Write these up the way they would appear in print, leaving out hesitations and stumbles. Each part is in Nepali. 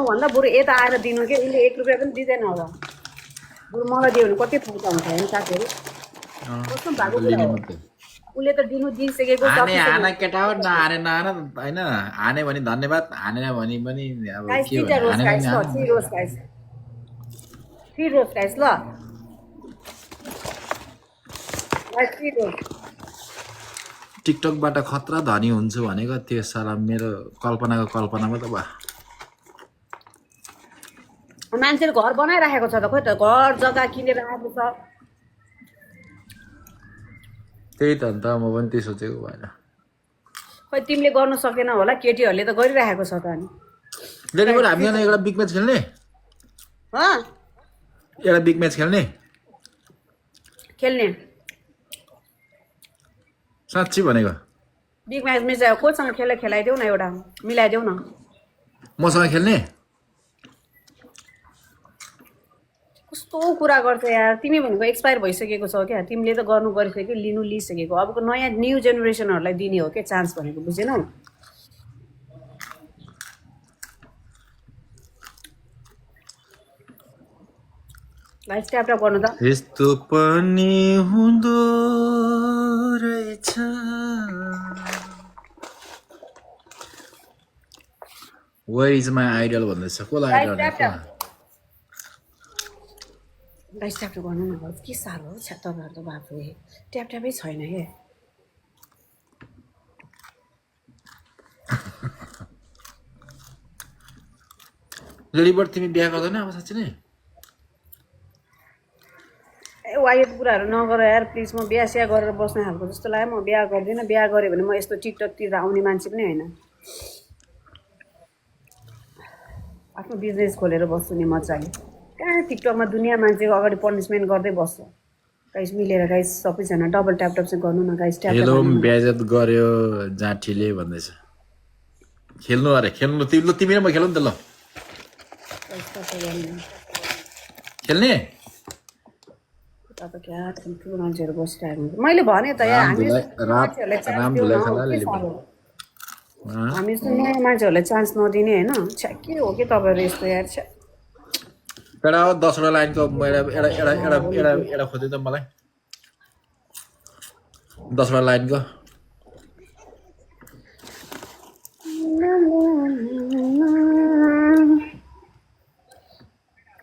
भन्दा बरु यता आएर दिनु के उसले 1 रुपैयाँ पनि दिँदैन होला बरु मलाई दियो भने कति फाइदा हुन्छ होइन साथीहरू कस्तो भएको कुरा हो उसले त दिनु दिइसकेको आने आना केटा हो नआने नआना होइन आने भने धन्यवाद आने भने पनि अब गाइस के तीनटा रोज गाइस ल 3 रोज गाइस 3 रोज गाइस ल गाइस 3 रोज टिकटकबाट खतरा धनी हुन्छु भनेको त्यो साला मेरो कल्पनाको कल्पनामा त बा मान्छेले घर बनाइराखेको छ त खोइ त घर जग्गा किनेर आएको छ त्यही त अन्त म पनि त्यही सोचेको भएन खोइ तिमीले गर्न सकेन होला केटीहरूले त गरिराखेको छ त अनि डेलिभर हामीजना एउटा बिग म्याच खेल्ने एउटा बिग म्याच खेल्ने खेल्ने साँच्ची भनेको बिग म्याच मिस कोसँग खेलाइदेऊ न एउटा मिलाइदेऊ न मसँग खेल्ने कस्तो कुरा गर्छ यार तिमी भनेको एक्सपायर भइसकेको छ क्या तिमीले त गर्नु गरिसक्यो लिनु लिइसकेको अबको नयाँ न्यू जेनेरेसनहरूलाई दिने हो क्या चान्स भनेको बुझेनौ गाइस ट्याप ट्याप गर्नु त यस्तो पनि हुँदो रहेछ वेयर इज माई आइडल भन्दैछ कसलाई आइडल गाइस ट्याप ट्याप गर्नु न के साह्रो हो तपाईँहरू त बाफ्रे ट्याप ट्यापै छैन के लेडीबर्ड तिमी बिहा गर्दैन अब साँच्ची नै ए वाइफ कुराहरू नगर यार प्लिज म बिहा सिया गरेर बस्ने खालको जस्तो लाग्यो म बिहा गर्दिनँ बिहा गरेँ भने म यस्तो टिकटकतिर आउने मान्छे पनि होइन आफ्नो बिजनेस खोलेर बस्छु नि मजाले कहाँ टिकटकमा दुनियाँ मान्छेको अगाडि पनिसमेन्ट गर्दै बस्छ गाइस मिलेर गाइस सबैजना डबल ट्याप ट्याप चाहिँ गर्नु न गाइस ट्याप हेलो बेइज्जत गर्यो जाठीले भन्दैछ खेल्नु अरे खेल्नु तिमी र म खेलौँ नि त ल खेल्ने तपाईँ क्या ठुल्ठुलो मान्छेहरू बसिरहेको हुन्छ मैले भने त यार हामी जस्तो नयाँ मान्छेहरूलाई चान्स नदिने होइन छ्या के हो कि तपाईँहरू यस्तो यार छ्या एउटा 10वटा लाइनको एउटा खोज्दै त मलाई 10वटा लाइनको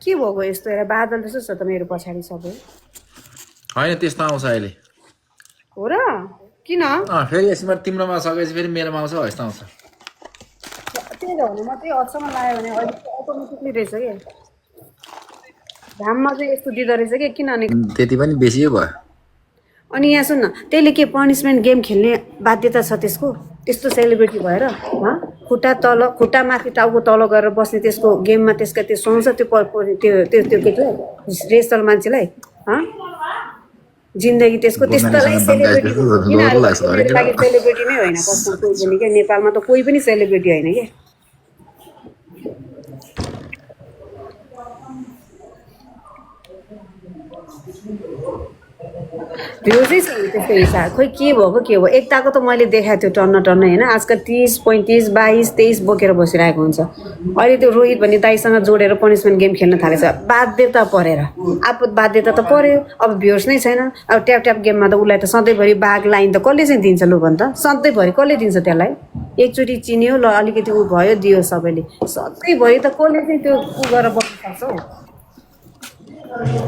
के भएको यस्तो यार बादल जस्तो छ त मेरो पछाडि सबै होइन त्यस्तो आउँछ अहिले हो र किन फेरि यसमा तिम्रोमा सकेपछि फेरि मेरोमा आउँछ यस्तो आउँछ त्यही त भने मात्रै अचम्म लाग्यो भने अहिले अटोमेटिकली रहेछ कि घाममा चाहिँ यस्तो दिँदो रहेछ कि किनभने त्यति पनि बेसी भयो अनि यहाँ सुन न त्यसले के पनिसमेन्ट गेम खेल्ने बाध्यता छ त्यसको त्यस्तो सेलिब्रिटी भएर खुट्टा तल खुट्टा माथि टाउको तल गरेर बस्ने त्यसको गेममा त्यसका त्यो सुहाउँछ त्यो केटीलाई रेसल मान्छेलाई जिन्दगी त्यसको त्यस्तोलाई सेलिब्रिटी सेलिब्रिटी नै होइन कसम कोही पनि क्या नेपालमा त कोही पनि सेलिब्रिटी होइन क्या भ्युजै छैन त्यस्तो हिसाब खोइ के भयो एकताको त मैले देखाएको थियो टन्न होइन आजकल 30, 35, 22, 23 बोकेर बसिरहेको हुन्छ अहिले त्यो रोहित भन्ने दाइसँग जोडेर पनिसमेन्ट गेम खेल्न थालेछ बाध्यता परेर आफू बाध्यता त पर्यो अब भ्युर्स नै छैन अब ट्याप ट्याप गेममा त उसलाई त सधैँभरि बाघ लाइन त कसले चाहिँ दिन्छ लु भन् त सधैँभरि कसले दिन्छ त्यसलाई एकचोटि चिन्यो ल अलिकति ऊ भयो दियो सबैले सधैँभरि त कसले चाहिँ त्यो ऊ गरेर बस्नु सक्छ हौ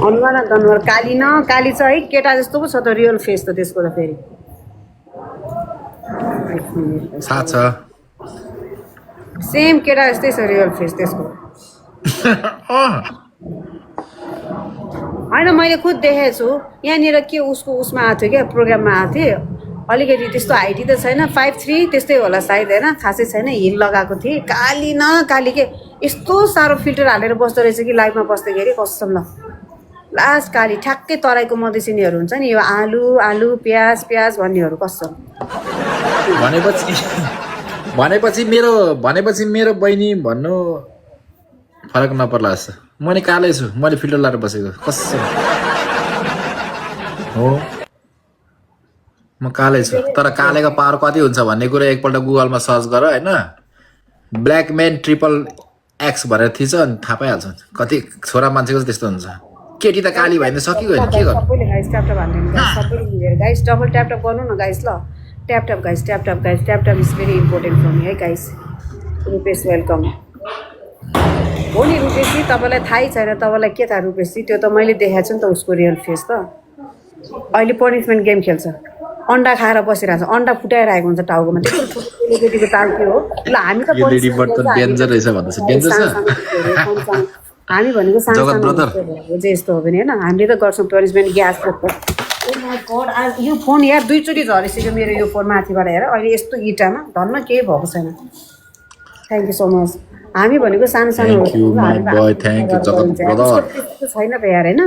अनुहार धनुहार काली न काली छ है केटा जस्तो पो छ त रियल फेस त त्यसको त फेरि सेम केटा जस्तै छ रियल फेस त्यसको होइन मैले खुद देखेको छु यहाँनिर के उसमा आएको थियो क्या प्रोग्राममा आएको थियो अलिकति त्यस्तो हाइटी त छैन 5'3" त्यस्तै होला सायद होइन खासै छैन हिल लगाएको थिएँ काली न काली के यस्तो साह्रो फिल्टर हालेर बस्दो रहेछ कि लाइभमा बस्दाखेरि कसम ल लास्ट काली ठ्याक्कै तराईको मधेसिनीहरू हुन्छ नि यो आलु आलु प्याज प्याज भन्नेहरू कसम भनेपछि मेरो बहिनी भन्नु फरक नपर्ला जस्तो म नि कालै छु मैले फिल्टर लाएर बसेको कसम हो म कालै छु तर कालेको पावर कति हुन्छ भन्ने कुरा एकपल्ट गुगलमा सर्च गर होइन ब्ल्याक म्यान एक्स भनेर थिच अनि थाहा पाइहाल्छ कति छोरा मान्छेको चाहिँ त्यस्तो हुन्छ केटी त काली भएन सकिगयो नि के गर्नु सबैले गाइस ट्याप ट्याप हाल्नु गाइस सबैले मिलेर गाइस डबल ट्याप ट्याप गर्नु न गाइस ल tap tap guys tap tap guys tap tap is very important for me है गाइस रुपेश वेलकम हो नि रुपेशजी तपाईँलाई थाहै छैन तपाईँलाई के थाहा रुपेशजी त्यो त मैले देखाएको छु नि त उसको रियल फेस त अहिले पनिसमेन्ट गेम खेल्छ अन्डा खाएर बसिरहेको छ अन्डा फुटाइरहेको हुन्छ टाउकोमा त्यत्रो ठुलो केटीको टाउको हो ल हामी त लेडी बर्ड त डेन्जर रहेछ भन्दैछ डेन्जर छ हामी भनेको सानो चाहिँ यस्तो हो भने होइन हामीले त गर्छौँ पनिसमेन्ट ग्यास गड आज यो फोन यार 2 चोटि झरिसक्यो मेरो यो फोन माथिबाट हेर अहिले यस्तो इँटामा धन्न केही भएको छैन थ्याङ्क यू सो मच हामी भनेको सानो सानो छैन त यार होइन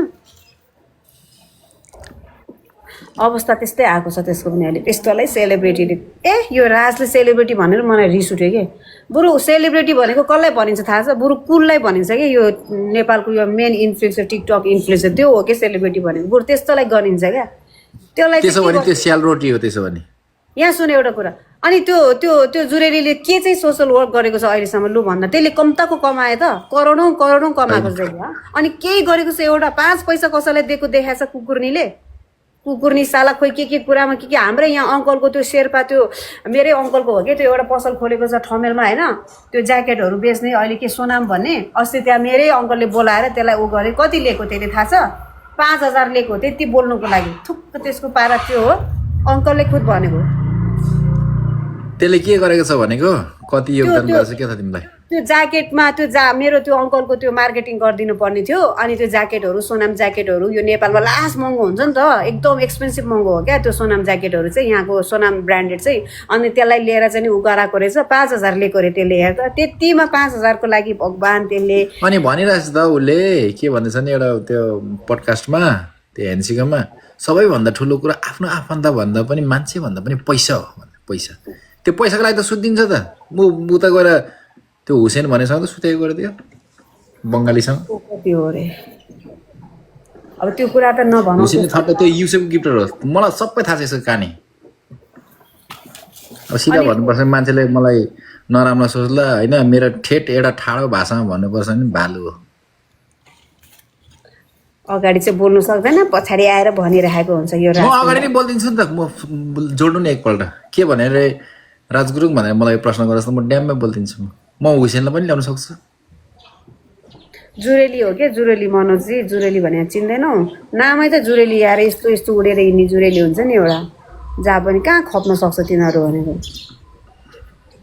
अवस्था त्यस्तै आएको छ त्यसको पनि अहिले त्यस्तोलाई सेलिब्रेटीले यो राजले सेलिब्रेटी भनेर मलाई रिस उठ्यो कि बरु सेलिब्रेटी भनेको कसलाई भनिन्छ थाहा छ बरु कुललाई भनिन्छ कि यो नेपालको यो मेन इन्फ्लुएन्सर टिकटक इन्फ्लुएन्सर त्यो हो कि सेलिब्रेटी भनेको बरु त्यस्तोलाई गरिन्छ क्या त्यसलाई त्यसो भने त्यो सेलरोटी हो त्यसो भने यहाँ सुने एउटा कुरा अनि त्यो त्यो त्यो जुरेलीले के चाहिँ सोसल वर्क गरेको छ अहिलेसम्म लु भन्दा त्यसले कम्ताको कमाए त करोडौँ करोडौँ कमाएको छ अनि केही गरेको छ एउटा 5 पैसा कसैलाई दिएको देखाएछ कुकुर्नी साला खोइ के कुरामा के हाम्रै यहाँ अङ्कलको त्यो शेर्पा त्यो मेरै अङ्कलको हो कि त्यो एउटा पसल खोलेको छ ठमेलमा होइन त्यो ज्याकेटहरू बेच्ने अहिले के सोनाम भन्ने अस्ति त्यहाँ मेरै अङ्कलले बोलाएर त्यसलाई ऊ गरे कति लिएको त्यसले थाहा छ 5000 लिएको त्यति बोल्नुको लागि थुक्क त्यसको पारा त्यो हो अङ्कलले खुद भनेको त्यसले के गरेको छ भनेको कति योगदान गरेछ के थाहा तिमीलाई त्यो ज्याकेटमा त्यो मेरो त्यो अङ्कलको त्यो मार्केटिङ गरिदिनु पर्ने थियो अनि त्यो ज्याकेटहरू सोनाम ज्याकेटहरू यो नेपालमा लास्ट महँगो हुन्छ नि त एकदम एक्सपेन्सिभ महँगो हो क्या त्यो सोनाम ज्याकेटहरू चाहिँ यहाँको सोनाम ब्रान्डेड चाहिँ अनि त्यसलाई लिएर चाहिँ उ गराएको रहेछ 5000 लिएको अरे त्यसले हेर त त्यतिमा 5000 को लागि भगवान् त्यसले अनि भनिरहेछ त उसले के भन्दैछ नि एउटा त्यो पडकास्टमा त्यो हेन्सिकमा सबैभन्दा ठुलो कुरा आफ्नो आफन्त भन्दा पनि मान्छे भन्दा पनि पैसा हो पैसा त्यो पैसाको लागि त सुत्दिन्छ त म उता गएर त्यो हुसेन भनेसँग त सुतेको गरिदियो बङ्गालीसँग कति हो रे अब त्यो कुरा त नभनौँ हुसेन थप्पा त्यो युसेफ गिफ्टर हो मलाई सबै थाहा छ यसको कहानी अब सिधा भन्नुपर्छ मान्छेले मलाई नराम्रो सोच्ला होइन मेरो ठेट एउटा ठाडो भाषामा भन्नुपर्छ नि भालु हो अगाडि चाहिँ बोल्नु सक्दैन पछाडि आएर भनिरहेको हुन्छ यो म अगाडि नै बोलिदिन्छु नि त म जोड्नु नि एकपल्ट के भनेर राजगुरुङ भनेर मलाई प्रश्न गरेर म ड्याममै बोलिदिन्छु म हुसेनलाई पनि ल्याउन सक्छु जुरेली हो क्या जुरेली मनोजी जुरेली भनेर चिन्दैनौ नामै त जुरेली यार यस्तो यस्तो उडेर हिँड्ने जुरेली हुन्छ नि एउटा जहाँ पनि कहाँ खप्न सक्छ तिनीहरू भनेको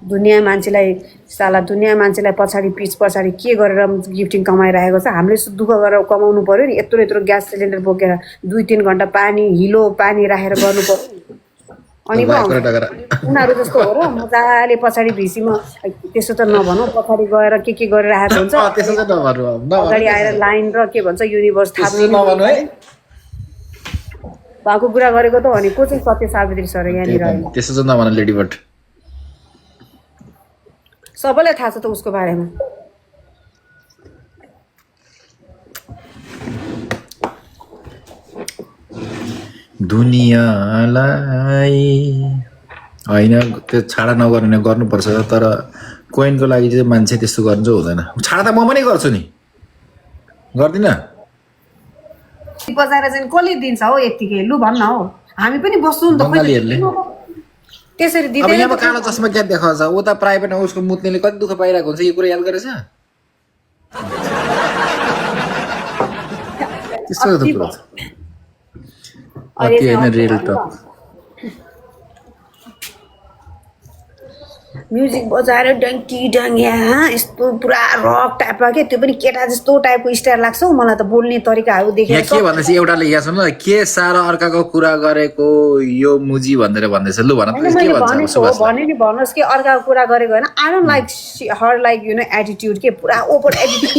दुनियाँ मान्छेलाई पछाडि पिच पछाडि के गरेर गिफ्टिङ कमाइरहेको छ हामीले दुःख गरेर कमाउनु पर्यो नि यत्रो यत्रो ग्यास सिलिन्डर बोकेर 2-3 घन्टा हिलो पानी राखेर गर्नु पर्यो अनि उनीहरू जस्तो हो र मजाले पछाडि भिसीमा त्यसो त नभनौँ पछाडि गएर के गरिरहेको हुन्छ अगाडि आएर लाइन र के भन्छ युनिभर्स थाप्ने भएको कुरा गरेको त भने को चाहिँ सत्य सावित्री सर यहाँनिर त्यसो चाहिँ नभन लेडीबर्ड सबैलाई थाहा छ त उसको बारेमा दुनियाँलाई होइन त्यो छाडा नगर्ने गर्नुपर्छ तर कोइनको लागि चाहिँ मान्छे त्यस्तो गर्नु चाहिँ हुँदैन छाडा त म पनि गर्छु नि गर्दिनँ बजाएर चाहिँ कसले दिन्छ हो यतिकै लु भन्न हो हामी पनि बस्छौँ नि त बङ्गालीहरूले त्यसरी अब दिँदैन यहाँ कालो चस्मा क्या देखाउँछ उता प्राइभेटमा उसको मुत्नेले कति दुःख पाइरहेको हुन्छ यो कुरा याद गरेछ त्यस्तो त कुरा छ अति होइन रियल टक म्युजिक बजाएर डङ्की डङ्ग्या यस्तो पुरा रक टाइपमा के त्यो पनि केटा जस्तो टाइपको स्टाइल लाग्छ हौ मलाई त बोल्ने तरिकाहरू देखेर के भन्दैछ एउटाले यहाँ सुन के साह्रो अर्काको कुरा गरेको यो मुजी भन्दैछ लु भन के भन्छ भने नि भन्नुहोस् कि अर्काको कुरा गरेको होइन I don't like her like you know attitude के पुरा ओभर एटिट्युड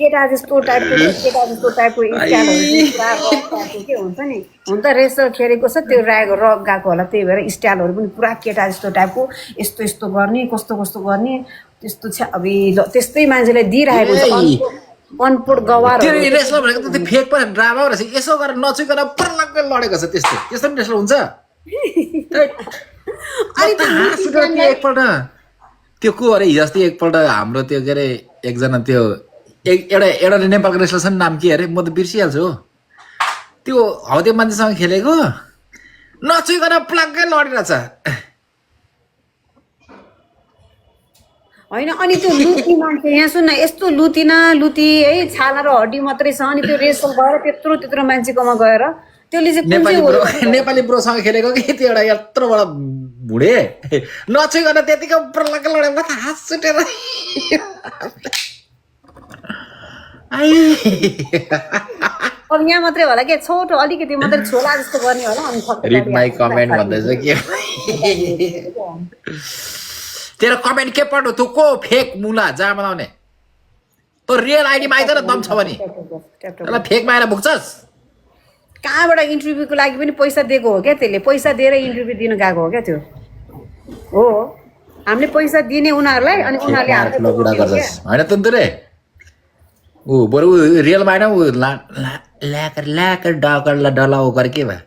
केटा जस्तो टाइपको स्टाइलहरू पुरा रक टाइपको के हुन्छ नि हुन त रेसल खेलेको छ त्यो रक गएको होला त्यही भएर स्टाइलहरू पनि पुरा केटा जस्तो टाइपको यस्तो यस्तो गर्ने कस्तो गर्ने त्यस्तो छ अब त्यस्तै मान्छेलाई दिइरहेको छ अनपढ गवार रेसल भनेको त फेक पनि ड्रामा रहेछ यसो गरेर नचुकेर पर्लक्कै लडेको छ त्यस्तो पनि रेसल हुन्छ एकपल्ट त्यो को अरे हिजो अस्ति एकपल्ट हाम्रो त्यो के अरे एकजना त्यो एउटा नेपालको रेसलर छ नि नाम के अरे म त बिर्सिहाल्छु हो त्यो हौ त्यो मान्छेसँग खेलेको नचुइकन प्लाक्कै लडिरहेछ होइन अनि त्यो लुती मान्छे यहाँ सुन्न यस्तो लुती है छाला र हड्डी मात्रै छ अनि त्यो रेसल भएर त्यत्रो मान्छेकोमा गएर त्यसले चाहिँ कुन चाहिँ हो नेपाली ब्रोसँग खेलेको कि त्यो एउटा यत्रो बडा भुडे नचुइकन त्यतिकै प्लाक्कै लडेको म त हाँस छुटेर अब यहाँ मात्रै होला के छोटो अलिकति मात्रै छोला जस्तो गर्ने होला अनि रिड माई कमेन्ट भन्दैछ के तेरो कमेन्ट के पढ्नु तँ को फेक मुला जहाँ बनाउने तँ रियल आइडीमा आइज न दम छ भने त्यसलाई फेकमा आएर भुक्छस् कहाँबाट इन्टरभ्यूको लागि पनि पैसा दिएको हो क्या त्यसले पैसा दिएर इन्टरभ्यू दिन गएको हो क्या त्यो हो हामीले पैसा दिने उनीहरूलाई अनि उनीहरूले कुरा गर्छस् होइन तन्तुरे ऊ बरु रियलमा आएन ऊ ल्याकर डकरलाई डलाउ गरे के भयो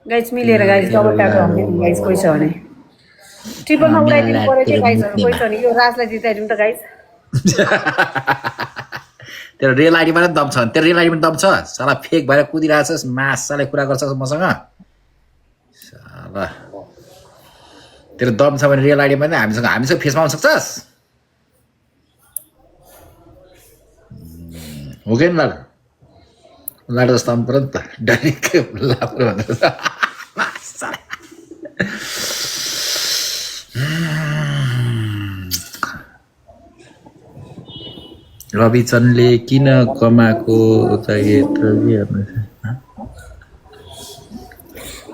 गाइस मिलेर गाइस डबल ट्याप गर्ने गाइस कोही छ भने ट्रिपलमा उडाइदिनु पर्यो के गाइसहरू कोही छ भने यो राजलाई जिताइदिउँ त गाइस तेरो रियल आइडीमा नै दम छ तेरो रियल आइडीमा दम छ साला फेक भएर कुदिरहेछस् मासाले कुरा गर्छस् मसँग साला तेरो दम छ भने रियल आइडीमा नै हामीसँग फेसमा आउन सक्छस् हो कि लाडो जस्तो आउनु पऱ्यो नि त डाइरेक्ट लाप्रो भनेर रविचन्दले किन कमाएको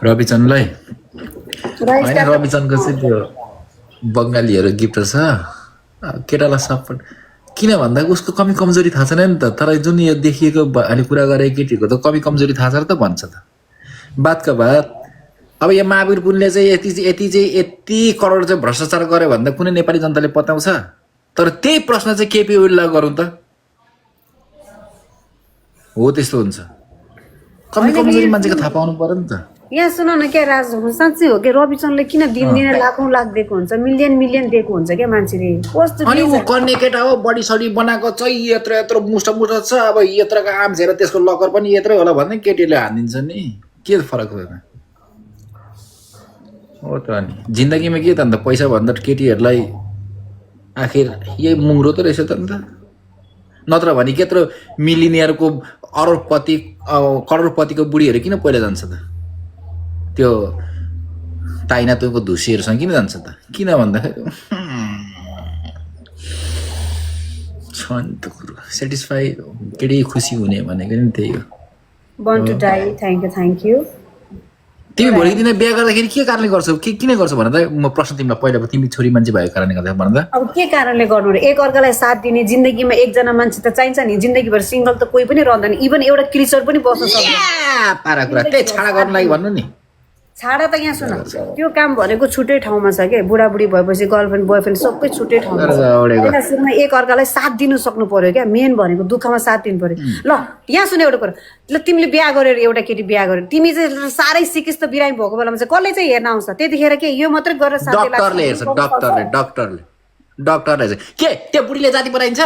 रविचन्दलाई होइन रविचन्दको चाहिँ त्यो बङ्गालीहरू गिफ्ट छ केटालाई सपोर्ट किन भन्दा उसको कमी कमजोरी थाहा छैन नि त तर जुन यो देखिएको अनि कुरा गरेको केटीहरूको त कमी कमजोरी थाहा छ र त भन्छ त बातका बात अब यो महावीर पुनले चाहिँ यति करोड चाहिँ भ्रष्टाचार गर्यो भन्दा कुनै नेपाली जनताले पत्याउँछ तर त्यही प्रश्न चाहिँ केपी ओलीलाई गरौँ त हो त्यस्तो हुन्छ कमी कमजोरी मान्छेको थाहा पाउनु पर्यो नि त यहाँ सुन न क्या राज साँच्चै हो कि रविचन्दले किन दिनदिनै लाखौँ लाख दिएको हुन्छ मिलियन दिएको हुन्छ क्या मान्छेले कस्तो अनि ऊ कन्ने केटा हो बडी सडी बनाएको चाहिँ यत्रो मुष्ट छ अब यत्रोको आम झेर त्यसको लकर पनि यत्रै होला भन्दै केटीले हानिदिन्छ नि के फरक भयो हो त अनि जिन्दगीमा के त अन्त पैसा भन्दा केटीहरूलाई आखिर यही मुङ्रो त रहेछ त अन्त नत्र भने त्यत्रो मिलिनियरको करोडपतिको बुढीहरू किन पहिला जान्छ त त्यो ताइना तुको धुसीहरूसँग किन जान्छ त किन भन्दाखेरि छ नि त कुरो सेटिस्फाई केटी खुसी हुने भनेको नि त्यही हो born to die thank you तिमी भोलिको दिन बिहा गर्दाखेरि के कारणले गर्छौ किन गर्छौ भन्दा म प्रश्न तिमीलाई पहिला तिमी छोरी मान्छे भएको कारणले गर्दा भन्दा अब के कारणले गर्नु र एक अर्कालाई साथ दिने जिन्दगीमा एकजना मान्छे त चाहिन्छ नि जिन्दगीभर सिंगल त कोही पनि रहँदैन इभन एउटा क्रिचर पनि बस्न सक्दैन पारा कुरा त्यही छाडा गर्नु लागि भन्नु नि छाडा त यहाँ सुन त्यो काम भनेको छुट्टै ठाउँमा छ के बुढाबुढी भएपछि गर्लफ्रेन्ड बोयफ्रेन्ड सबै छुट्टै ठाउँमा छ सुरुमा एक अर्कालाई साथ दिनु सक्नु पर्यो क्या मेन भनेको दुःखमा साथ दिनु पर्यो ल यहाँ सुन एउटा कुरा ल तिमीले बिहा गरेर एउटा केटी बिहा गरेर तिमी चाहिँ साह्रै सिकिस्त बिरामी भएको बेलामा चाहिँ कसले चाहिँ हेर्न आउँछ त्यतिखेर के यो मात्रै गरेर डक्टरले हेर्छ डक्टरले के त्यो बुढीले जाति बनाइन्छ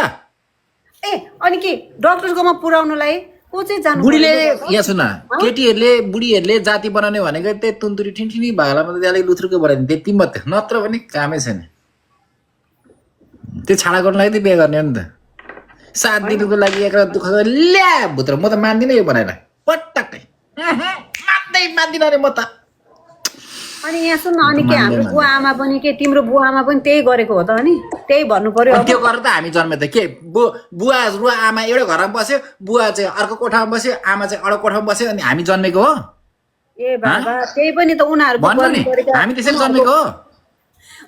ए अनि के डक्टरकोमा पुर्याउनुलाई को चाहिँ जानु बुढीले यहाँ सुन केटीहरूले बुढीहरूले जाति बनाउने भनेको त्यही तुन्तुरी ठिनठिनी भालामा त त्यसलाई लुथुर्को बनाइदिने त्यति मात्रै नत्र भने कामै छैन त्यो छाडा गर्नु लागि त बिहा गर्ने हो नि त साथ दिनुको लागि एक दुःख ल्या भुत्र म त मान्दिनँ यो बनाइलाई पटक्कै मान्दिनँ अरे म त अनि यहाँ सुन अनि के हाम्रो बुवा आमा पनि के तिम्रो बुवा आमा पनि त्यही गरेको हो त अनि त्यही भन्नु पर्यो त्यो गरेर त हामी जन्मे त के बुवा आमा एउटै घरमा बस्यो बुवा चाहिँ अर्को कोठामा बस्यो आमा चाहिँ अर्को कोठामा बस्यो अनि हामी जन्मेको हो ए बाबा त्यही पनि त उनीहरुको हामी त्यसरी जन्मेको हो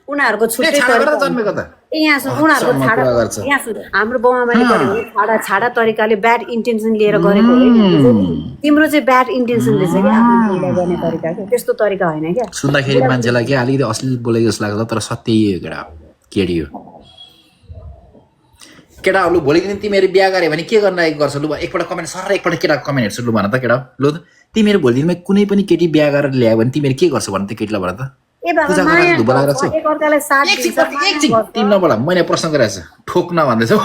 उनीहरुको छुट्टै जन्मेको त ए यहाँ सुन उनीहरुको छाडा यहाँ सुन हाम्रो बाउआमाले गरेको छाडा तरिकाले ब्याड इन्टेन्सन लिएर गरेको हो तिम्रो चाहिँ ब्याड इन्टेन्सन रहेछ के आफ्नो पहिला गर्ने तरिका के त्यस्तो तरिका हैन के सुन्दाखेरि मान्छेलाई के अलिकति अश्लील बोलेको जस्तो लाग्छ तर सत्य यही हो केटी हो केटाहरु भोलिको दिन तिमीहरु बिहा गरे भने के गर्न लागि गर्छ लु एकपल्ट कमेन्ट सर एकपल्ट केटा कमेन्ट हेर्छु लु भन त केटा लु तिमीहरु भोलि दिनमा कुनै पनि केटी बिहा गरेर ल्यायो भने तिमीहरु के गर्छौ भन त केटीलाई भन त ए बाबा पूजा माया गरेर धुपा लगाएर गर्छ, एकअर्कालाई साथ एकछिन दिन्छ, माया एकछिन गर्छ। तिमी नबोला मैले प्रश्न गरेको छु ठोक्न भन्दैछौ